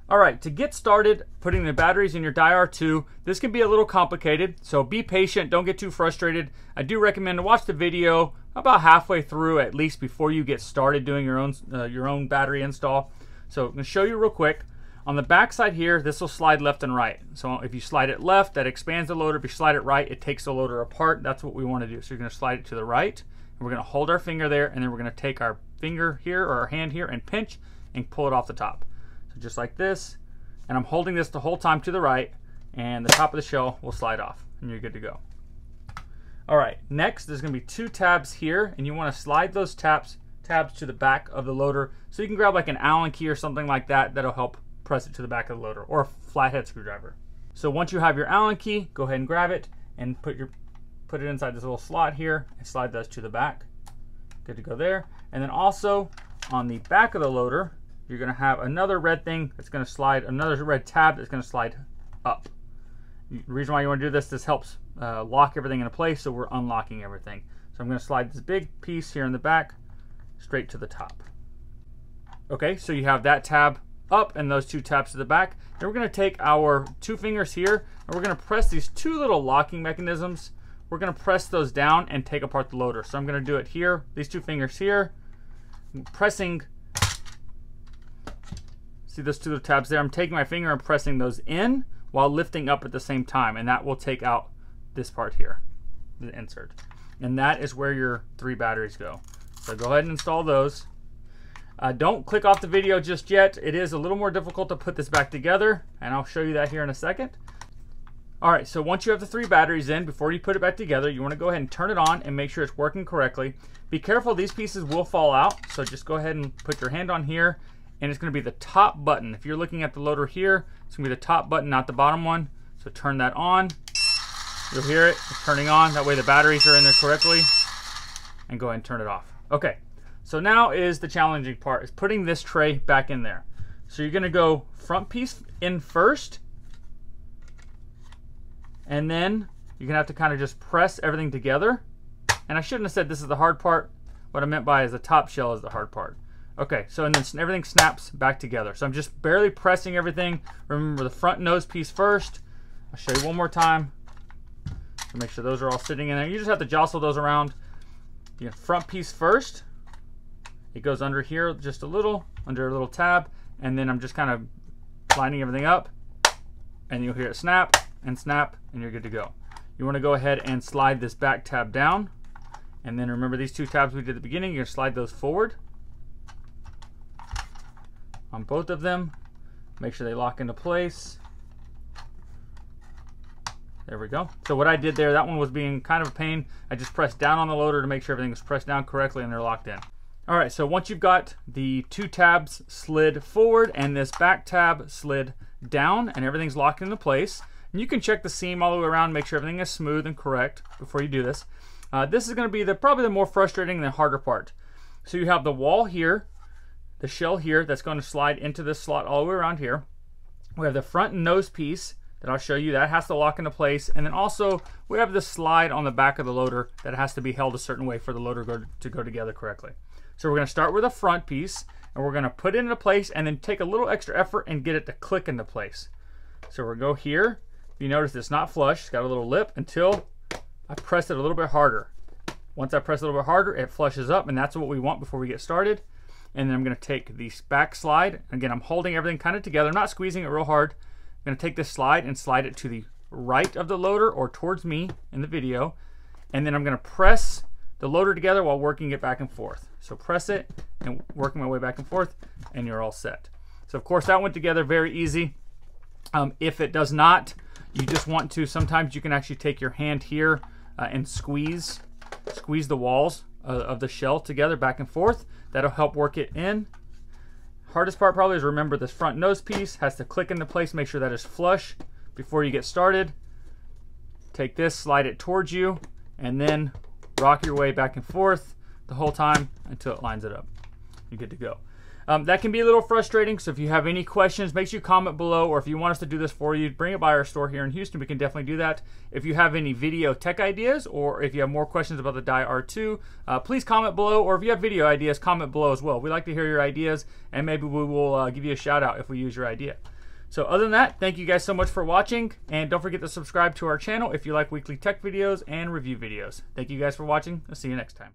Alright, to get started putting the batteries in your DIR2, this can be a little complicated, so be patient, don't get too frustrated. I do recommend to watch the video about halfway through at least before you get started doing your own battery install. So I'm going to show you real quick. On the back side here, this will slide left and right. So if you slide it left, that expands the loader. If you slide it right, it takes the loader apart. That's what we want to do. So you're going to slide it to the right, and we're going to hold our finger there, and then we're going to take our finger here or our hand here and pinch and pull it off the top. Just like this, and I'm holding this the whole time to the right, and the top of the shell will slide off, and you're good to go. Alright, next there's going to be two tabs here, and you want to slide those tabs to the back of the loader, so you can grab like an Allen key or something like that. That'll help press it to the back of the loader, or a flathead screwdriver. So once you have your Allen key, go ahead and grab it and put it inside this little slot here and slide those to the back. Good to go there. And then also on the back of the loader, you're going to have another red thing that's going to slide, another red tab that's going to slide up. The reason why you want to do this helps lock everything into place, so we're unlocking everything. So I'm going to slide this big piece here in the back straight to the top. Okay, so you have that tab up and those two tabs to the back. Then we're going to take our two fingers here, and we're going to press these two little locking mechanisms. We're going to press those down and take apart the loader. So I'm going to do it here, these two fingers here, pressing. See those two little tabs there? I'm taking my finger and pressing those in while lifting up at the same time, and that will take out this part here, the insert. And that is where your 3 batteries go. So go ahead and install those. Don't click off the video just yet. It is a little more difficult to put this back together, and I'll show you that here in a second. Alright, so once you have the 3 batteries in, before you put it back together, you want to go ahead and turn it on and make sure it's working correctly. Be careful, these pieces will fall out, so just go ahead and put your hand on here, and it's going to be the top button. If you're looking at the loader here, it's going to be the top button, not the bottom one. So turn that on. You'll hear it, it's turning on. That way the batteries are in there correctly. And go ahead and turn it off. Okay, so now is the challenging part, is putting this tray back in there. So you're going to go front piece in first, and then you're going to have to kind of just press everything together. And I shouldn't have said this is the hard part. What I meant by is the top shell is the hard part. Okay, so and then everything snaps back together. So I'm just barely pressing everything. Remember the front nose piece first. I'll show you one more time. So make sure those are all sitting in there. You just have to jostle those around. The front piece first. It goes under here just a little, under a little tab. And then I'm just kind of lining everything up. And you'll hear it snap, and you're good to go. You want to go ahead and slide this back tab down. And then remember these 2 tabs we did at the beginning. You're going to slide those forward on both of them. Make sure they lock into place. There we go. So what I did there, that one was being kind of a pain. I just pressed down on the loader to make sure everything was pressed down correctly and they're locked in. Alright, so once you've got the 2 tabs slid forward and this back tab slid down and everything's locked into place, and you can check the seam all the way around, make sure everything is smooth and correct before you do this. This is going to be probably the more frustrating and the harder part. So you have the wall here, the shell here that's going to slide into this slot all the way around here. We have the front nose piece that I'll show you that has to lock into place, and then also we have the slide on the back of the loader that has to be held a certain way for the loader to go together correctly. So we're going to start with the front piece, and we're going to put it into place and then take a little extra effort and get it to click into place. So we'll go here. You notice it's not flush, it's got a little lip until I press it a little bit harder. Once I press it a little bit harder, it flushes up, and that's what we want before we get started. And then I'm going to take the back slide. Again, I'm holding everything kind of together. I'm not squeezing it real hard. I'm going to take this slide and slide it to the right of the loader or towards me in the video. And then I'm going to press the loader together while working it back and forth. So press it and working my way back and forth, and you're all set. So of course that went together very easy. If it does not, you just want to, sometimes you can actually take your hand here and squeeze the walls of the shell together back and forth. That'll help work it in. Hardest part probably is remember this front nose piece has to click into place. Make sure that is flush before you get started. Take this, slide it towards you, and then rock your way back and forth the whole time until it lines it up. You're good to go. That can be a little frustrating, so if you have any questions, make sure you comment below, or if you want us to do this for you, bring it by our store here in Houston. We can definitely do that. If you have any video tech ideas, or if you have more questions about the Die R2, please comment below, or if you have video ideas, comment below as well. We like to hear your ideas, and maybe we will give you a shout out if we use your idea. So other than that, thank you guys so much for watching, and don't forget to subscribe to our channel if you like weekly tech videos and review videos. Thank you guys for watching. I'll see you next time.